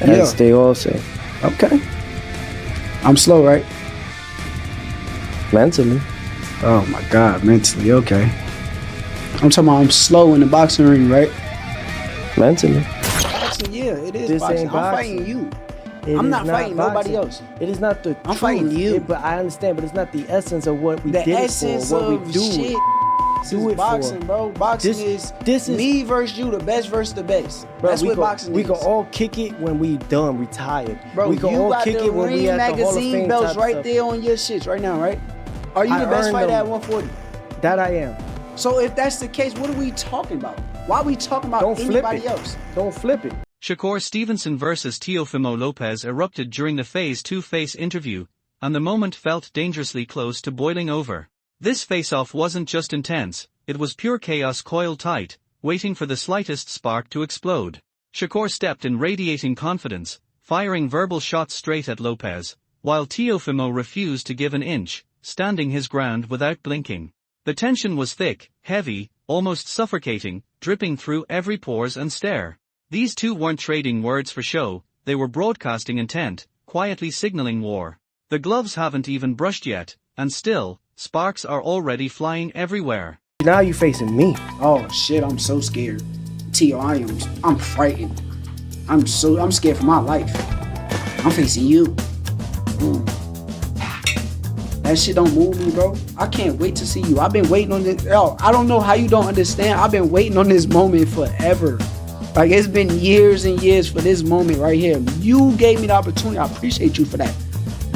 as they all say. Okay. I'm slow, right? Mentally. Oh my God, mentally, okay. I'm talking about I'm slow in the boxing ring, right? Mentally. Boxing, yeah, it is This boxing. ain't I'm boxing. fighting you. It I'm is not fighting nobody else. It is not the I'm truth. fighting you. But I understand, but it's not the essence of what we The did essence it for, what of we do. shit Do is it boxing, for. bro. Boxing This is is me versus you, the best versus the best. Bro, That's what boxing we is. can all kick it when we done, retired. Bro, we can you all got kick the it when we Ring at the Hall of magazine Fame belts type right stuff. there on your shits right now, right? Are you I the best earned fighter them. at 140? That I am. So if that's the case, what are we talking about? Why are we talking about Don't flip anybody it. else? Don't flip it. Shakur Stevenson vs. Teofimo Lopez erupted during the Phase 2 face interview, and the moment felt dangerously close to boiling over. This face-off wasn't just intense, it was pure chaos coiled tight, waiting for the slightest spark to explode. Shakur stepped in radiating confidence, firing verbal shots straight at Lopez, while Teofimo refused to give an inch, standing his ground without blinking. The tension was thick, heavy, almost suffocating, dripping through every pores and stare. These two weren't trading words for show, they were broadcasting intent, quietly signaling war. The gloves haven't even brushed yet, and still, sparks are already flying everywhere. Now you facing me. Oh shit, I'm so scared. Tio, I'm frightened. I'm scared for my life. I'm facing you. Ooh. That shit don't move me, bro. I can't wait to see you. I've been waiting on this. Yo, I don't know how you don't understand. I've been waiting on this moment forever. Like, it's been years and years for this moment right here. You gave me the opportunity. I appreciate you for that.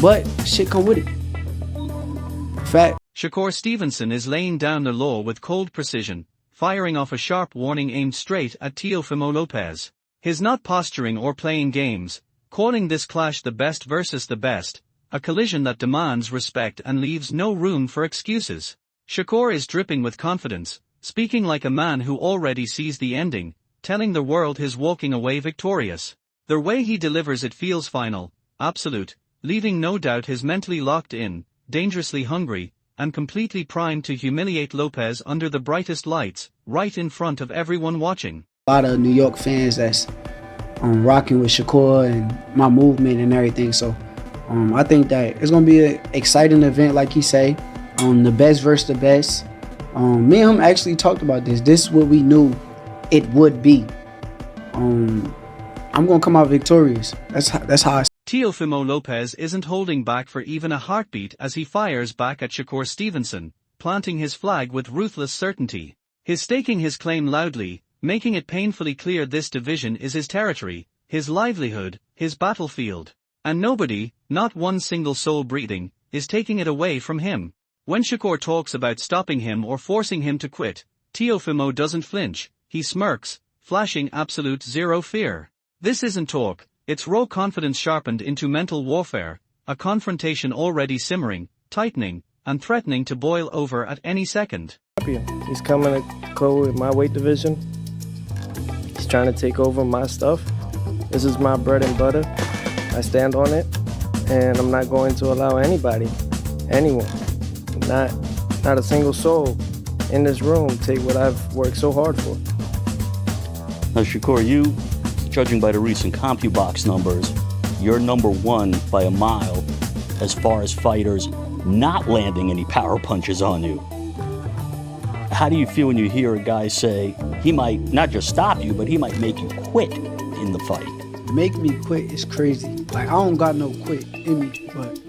But shit come with it. Fact. Shakur Stevenson is laying down the law with cold precision, firing off a sharp warning aimed straight at Teofimo Lopez. He's not posturing or playing games, calling this clash the best versus the best, a collision that demands respect and leaves no room for excuses. Shakur is dripping with confidence, speaking like a man who already sees the ending, telling the world he's walking away victorious. The way he delivers it feels final, absolute, leaving no doubt he's mentally locked in, dangerously hungry, and completely primed to humiliate Lopez under the brightest lights, right in front of everyone watching. A lot of New York fans that's rocking with Shakur and my movement and everything, so I think that it's going to be an exciting event, like he say, the best versus the best. Me and him actually talked about this. This is what we knew it would be. I'm going to come out victorious. That's how I see it. Teofimo Lopez isn't holding back for even a heartbeat as he fires back at Shakur Stevenson, planting his flag with ruthless certainty. He's staking his claim loudly, making it painfully clear this division is his territory, his livelihood, his battlefield. And nobody, not one single soul breathing, is taking it away from him. When Shakur talks about stopping him or forcing him to quit, Teofimo doesn't flinch, he smirks, flashing absolute zero fear. This isn't talk, it's raw confidence sharpened into mental warfare, a confrontation already simmering, tightening, and threatening to boil over at any second. He's coming to go with my weight division. He's trying to take over my stuff. This is my bread and butter. I stand on it, and I'm not going to allow anybody, anyone, not a single soul in this room take what I've worked so hard for. Now, Shakur, you, judging by the recent CompuBox numbers, you're number one by a mile as far as fighters not landing any power punches on you. How do you feel when you hear a guy say he might not just stop you, but he might make you quit in the fight? Make me quit is crazy. Like, I don't got no quit in me, but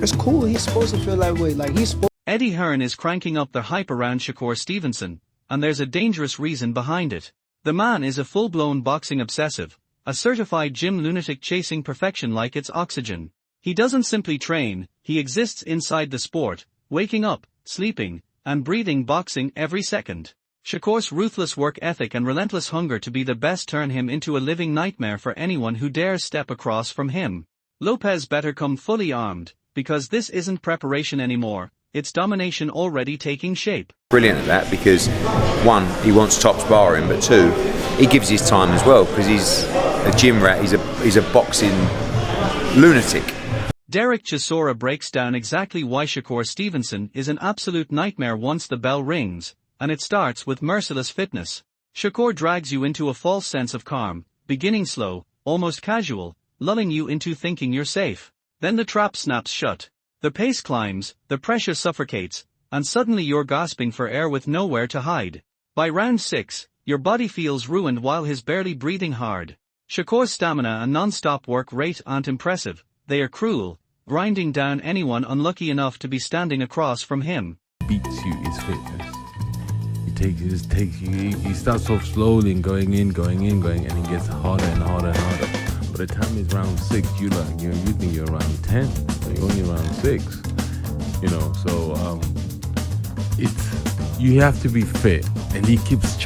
it's cool. He's supposed to feel that way. Like, he's supposed. Eddie Hearn is cranking up the hype around Shakur Stevenson, and there's a dangerous reason behind it. The man is a full-blown boxing obsessive, a certified gym lunatic chasing perfection like it's oxygen. He doesn't simply train, he exists inside the sport, waking up, sleeping, and breathing boxing every second. Shakur's ruthless work ethic and relentless hunger to be the best turn him into a living nightmare for anyone who dares step across from him. Lopez better come fully armed, because this isn't preparation anymore, it's domination already taking shape. Brilliant at that because, one, he wants top sparring, but two, he gives his time as well because he's a gym rat, he's a boxing lunatic. Derek Chisora breaks down exactly why Shakur Stevenson is an absolute nightmare once the bell rings, and it starts with merciless fitness. Shakur drags you into a false sense of calm, beginning slow, almost casual, lulling you into thinking you're safe. Then the trap snaps shut. The pace climbs, the pressure suffocates, and suddenly you're gasping for air with nowhere to hide. By round 6, your body feels ruined while he's barely breathing hard. Shakur's stamina and non-stop work rate aren't impressive, they are cruel, grinding down anyone unlucky enough to be standing across from him. Beats you is fitness. He starts off slowly and going in, and he gets harder and harder and harder. By the time it's round 6, you think you're around 10, but you're only around 6. So you have to be fit, and he keeps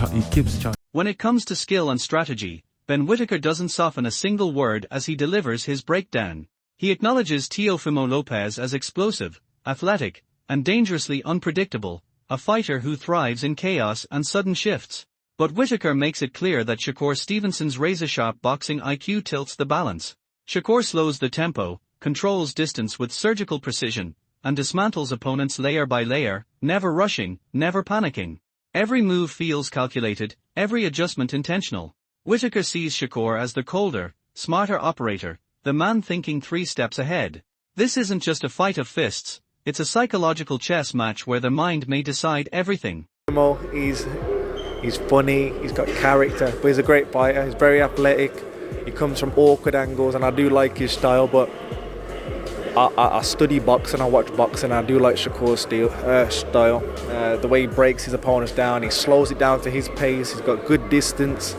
When it comes to skill and strategy, Ben Whittaker doesn't soften a single word as he delivers his breakdown. He acknowledges Teofimo Lopez as explosive, athletic, and dangerously unpredictable, a fighter who thrives in chaos and sudden shifts. But Whittaker makes it clear that Shakur Stevenson's razor-sharp boxing IQ tilts the balance. Shakur slows the tempo, controls distance with surgical precision, and dismantles opponents layer by layer, never rushing, never panicking. Every move feels calculated, every adjustment intentional. Whittaker sees Shakur as the colder, smarter operator, the man thinking 3 steps ahead. This isn't just a fight of fists, it's a psychological chess match where the mind may decide everything. He's funny, he's got character, but he's a great fighter. He's very athletic, he comes from awkward angles, and I do like his style, but I study boxing, I watch boxing, and I do like Shakur's style. The way he breaks his opponents down, he slows it down to his pace, he's got good distance.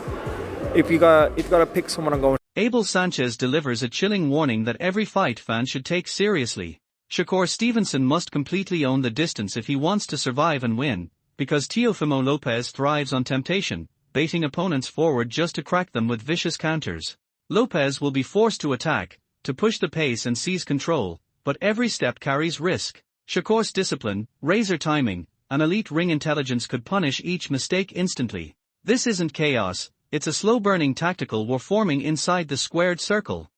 If you gotta pick someone, I'm going. Abel Sanchez delivers a chilling warning that every fight fan should take seriously. Shakur Stevenson must completely own the distance if he wants to survive and win, because Teofimo Lopez thrives on temptation, baiting opponents forward just to crack them with vicious counters. Lopez will be forced to attack, to push the pace and seize control, but every step carries risk. Shakur's discipline, razor timing, and elite ring intelligence could punish each mistake instantly. This isn't chaos, it's a slow-burning tactical war forming inside the squared circle.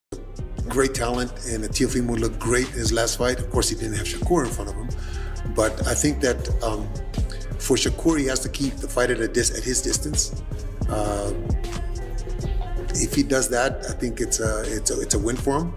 Great talent, and Teofimo looked great in his last fight. Of course, he didn't have Shakur in front of him, but I think that for Shakur, he has to keep the fight at his distance. If he does that, I think it's a win for him.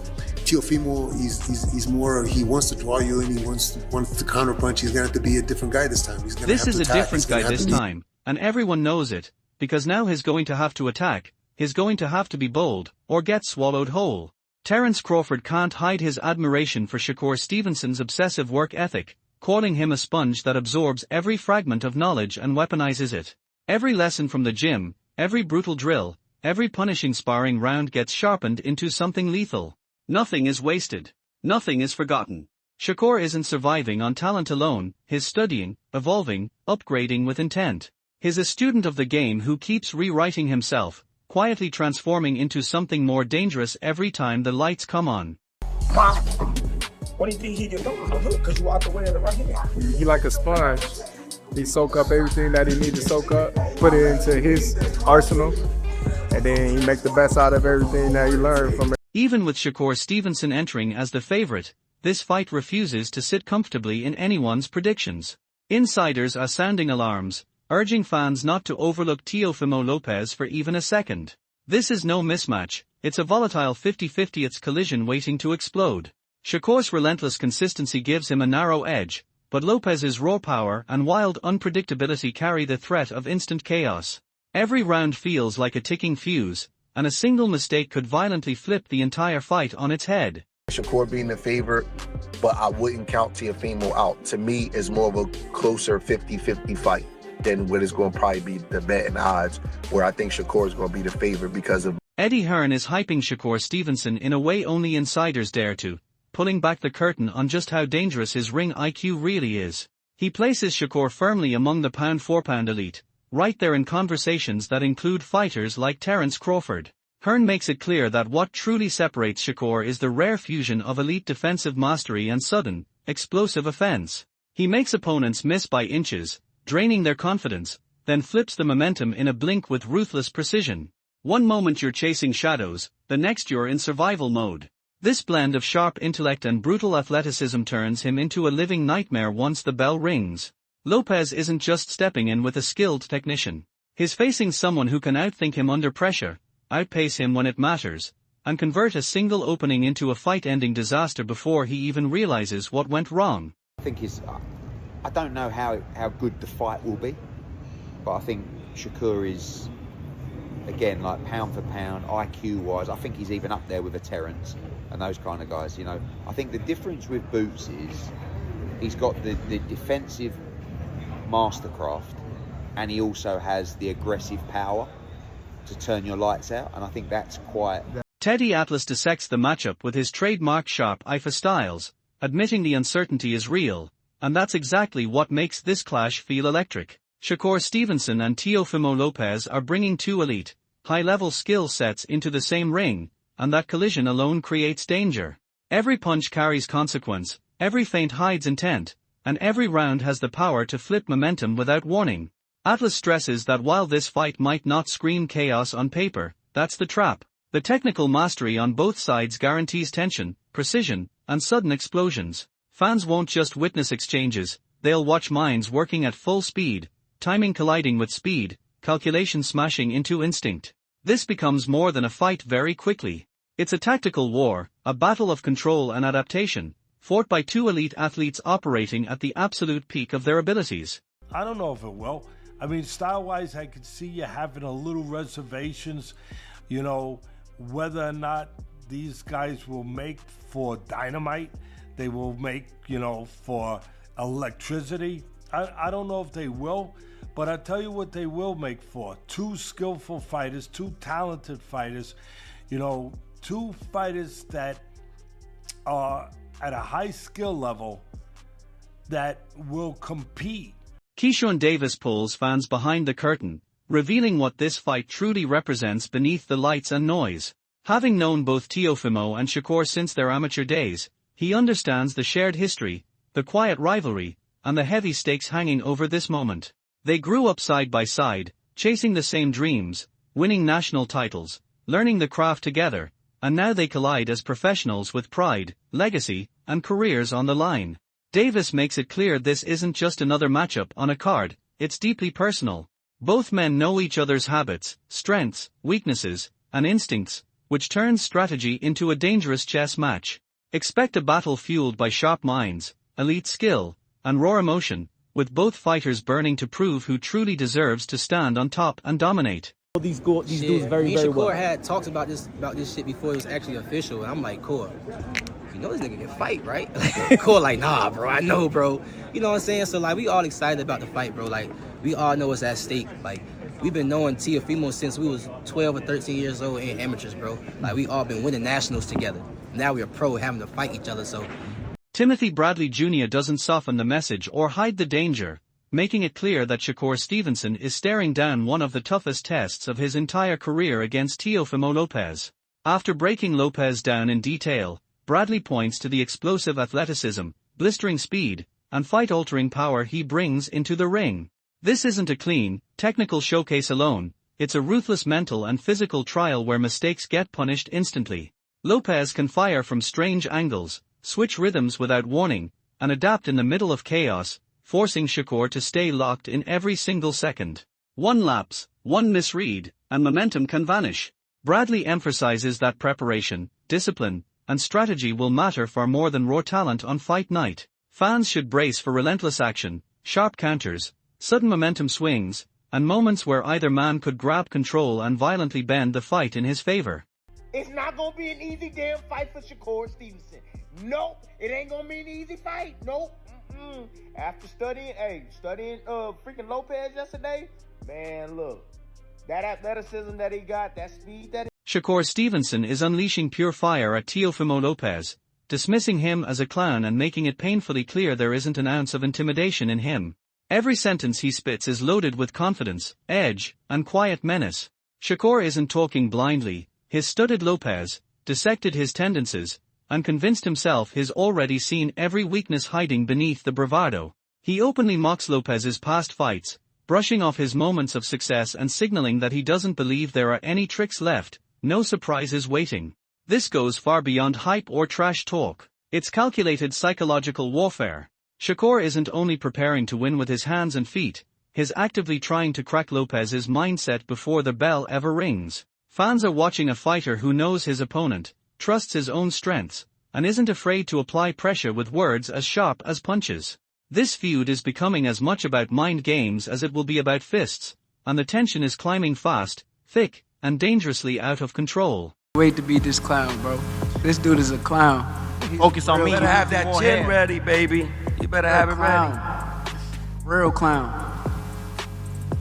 Teofimo, he's more, he wants to draw you in, he wants to counter punch. He's gonna have to be a different guy this time. This is a different guy this time, and everyone knows it, because now he's going to have to attack, he's going to have to be bold, or get swallowed whole. Terence Crawford can't hide his admiration for Shakur Stevenson's obsessive work ethic, calling him a sponge that absorbs every fragment of knowledge and weaponizes it. Every lesson from the gym, every brutal drill, every punishing sparring round gets sharpened into something lethal. Nothing is wasted. Nothing is forgotten. Shakur isn't surviving on talent alone, he's studying, evolving, upgrading with intent. He's a student of the game who keeps rewriting himself, quietly transforming into something more dangerous every time the lights come on. What do you think he can do? Because you walk away at the right hand. He like a sponge. He soak up everything that he needs to soak up, put it into his arsenal, and then he make the best out of everything that he learned from it. Even with Shakur Stevenson entering as the favorite, this fight refuses to sit comfortably in anyone's predictions. Insiders are sounding alarms, urging fans not to overlook Teofimo Lopez for even a second. This is no mismatch, it's a volatile 50-50 collision waiting to explode. Shakur's relentless consistency gives him a narrow edge, but Lopez's raw power and wild unpredictability carry the threat of instant chaos. Every round feels like a ticking fuse, and a single mistake could violently flip the entire fight on its head. Shakur being the favorite, but I wouldn't count Teofimo out. To me, it's more of a closer 50-50 fight than what is going to probably be the betting odds, where I think Shakur is going to be the favorite because of... Eddie Hearn is hyping Shakur Stevenson in a way only insiders dare to, pulling back the curtain on just how dangerous his ring IQ really is. He places Shakur firmly among the pound-for-pound elite, right there in conversations that include fighters like Terence Crawford. Hearn makes it clear that what truly separates Shakur is the rare fusion of elite defensive mastery and sudden, explosive offense. He makes opponents miss by inches, draining their confidence, then flips the momentum in a blink with ruthless precision. One moment you're chasing shadows, the next you're in survival mode. This blend of sharp intellect and brutal athleticism turns him into a living nightmare once the bell rings. Lopez isn't just stepping in with a skilled technician. He's facing someone who can outthink him under pressure, outpace him when it matters, and convert a single opening into a fight-ending disaster before he even realizes what went wrong. I think I don't know how good the fight will be, but I think Shakur is, again, like pound for pound, IQ-wise, I think he's even up there with a Terence and those kind of guys, you know. I think the difference with Boots is he's got the defensive mastercraft, and he also has the aggressive power to turn your lights out, and I think that's quite... Teddy Atlas dissects the matchup with his trademark sharp eye for styles, admitting the uncertainty is real, and that's exactly what makes this clash feel electric. Shakur Stevenson and Teofimo Lopez are bringing two elite, high-level skill sets into the same ring, and that collision alone creates danger. Every punch carries consequence, every feint hides intent, and every round has the power to flip momentum without warning. Atlas stresses that while this fight might not scream chaos on paper, that's the trap. The technical mastery on both sides guarantees tension, precision, and sudden explosions. Fans won't just witness exchanges, they'll watch minds working at full speed, timing colliding with speed, calculation smashing into instinct. This becomes more than a fight very quickly. It's a tactical war, a battle of control and adaptation, fought by two elite athletes operating at the absolute peak of their abilities. I don't know if it will. I mean, style-wise, I could see you having a little reservations, you know, whether or not these guys will make for dynamite, they will make, you know, for electricity. I don't know if they will, but I tell you what they will make for. Two skillful fighters, two talented fighters, you know, two fighters that are at a high skill level that will compete. Keyshawn Davis pulls fans behind the curtain, revealing what this fight truly represents beneath the lights and noise. Having known both Teofimo and Shakur since their amateur days, he understands the shared history, the quiet rivalry, and the heavy stakes hanging over this moment. They grew up side by side, chasing the same dreams, winning national titles, learning the craft together, and now they collide as professionals with pride, legacy, and careers on the line. Davis makes it clear this isn't just another matchup on a card, it's deeply personal. Both men know each other's habits, strengths, weaknesses, and instincts, which turns strategy into a dangerous chess match. Expect a battle fueled by sharp minds, elite skill, and raw emotion, with both fighters burning to prove who truly deserves to stand on top and dominate. These dudes very well. Shakur had talked about this shit before it was actually official, and I'm like, Core, you know this nigga can fight, right? Core like, nah, bro, I know, bro. You know what I'm saying? So like, we all excited about the fight, bro. Like, we all know it's at stake. Like, we've been knowing Teofimo since we was 12 or 13 years old and amateurs, bro. Like, we all been winning nationals together. Now we're pro having to fight each other, so. Timothy Bradley Jr. doesn't soften the message or hide the danger, making it clear that Shakur Stevenson is staring down one of the toughest tests of his entire career against Teofimo Lopez. After breaking Lopez down in detail, Bradley points to the explosive athleticism, blistering speed, and fight-altering power he brings into the ring. This isn't a clean, technical showcase alone, it's a ruthless mental and physical trial where mistakes get punished instantly. Lopez can fire from strange angles, switch rhythms without warning, and adapt in the middle of chaos, forcing Shakur to stay locked in every single second. One lapse, one misread, and momentum can vanish. Bradley emphasizes that preparation, discipline, and strategy will matter far more than raw talent on fight night. Fans should brace for relentless action, sharp counters, sudden momentum swings, and moments where either man could grab control and violently bend the fight in his favor. It's not gonna be an easy damn fight for Shakur Stevenson. Nope, it ain't gonna be an easy fight. Nope. After studying freaking Lopez yesterday, man, look, that athleticism that he got, that speed that Shakur Stevenson is unleashing pure fire at Teofimo Lopez, dismissing him as a clown and making it painfully clear there isn't an ounce of intimidation in him. Every sentence he spits is loaded with confidence, edge, and quiet menace. Shakur isn't talking blindly, he's studied Lopez, dissected his tendencies, and convinced himself he's already seen every weakness hiding beneath the bravado. He openly mocks Lopez's past fights, brushing off his moments of success and signaling that he doesn't believe there are any tricks left, no surprises waiting. This goes far beyond hype or trash talk. It's calculated psychological warfare. Shakur isn't only preparing to win with his hands and feet, he's actively trying to crack Lopez's mindset before the bell ever rings. Fans are watching a fighter who knows his opponent, trusts his own strengths, and isn't afraid to apply pressure with words as sharp as punches. This feud is becoming as much about mind games as it will be about fists, and the tension is climbing fast, thick, and dangerously out of control. Wait to beat this clown, bro. This dude is a clown. Focus on me. You better have that chin ready, baby. You better have it ready. Real clown.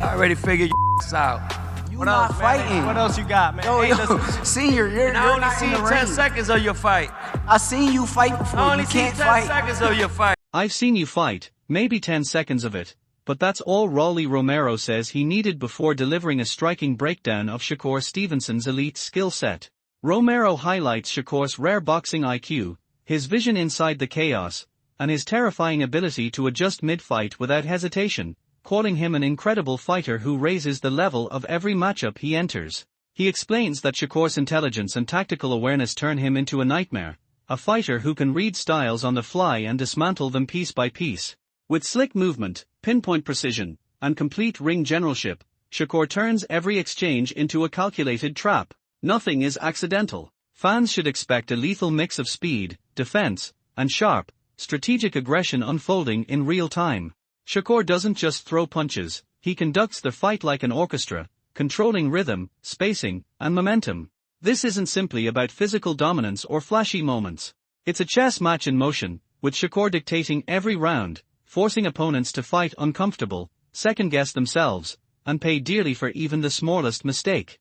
I already figured your ass out. You not fighting. What else you got, man? Yo, senior, you're I only not seen in the 10 ring. seconds of your fight. I seen you fight before. I only You seen can't 10 fight. seconds of your fight. I've seen you fight, maybe 10 seconds of it, but that's all Rolly Romero says he needed before delivering a striking breakdown of Shakur Stevenson's elite skill set. Romero highlights Shakur's rare boxing IQ, his vision inside the chaos, and his terrifying ability to adjust mid-fight without hesitation, calling him an incredible fighter who raises the level of every matchup he enters. He explains that Shakur's intelligence and tactical awareness turn him into a nightmare, a fighter who can read styles on the fly and dismantle them piece by piece. With slick movement, pinpoint precision, and complete ring generalship, Shakur turns every exchange into a calculated trap. Nothing is accidental. Fans should expect a lethal mix of speed, defense, and sharp, strategic aggression unfolding in real time. Shakur doesn't just throw punches, he conducts the fight like an orchestra, controlling rhythm, spacing, and momentum. This isn't simply about physical dominance or flashy moments. It's a chess match in motion, with Shakur dictating every round, forcing opponents to fight uncomfortable, second-guess themselves, and pay dearly for even the smallest mistake.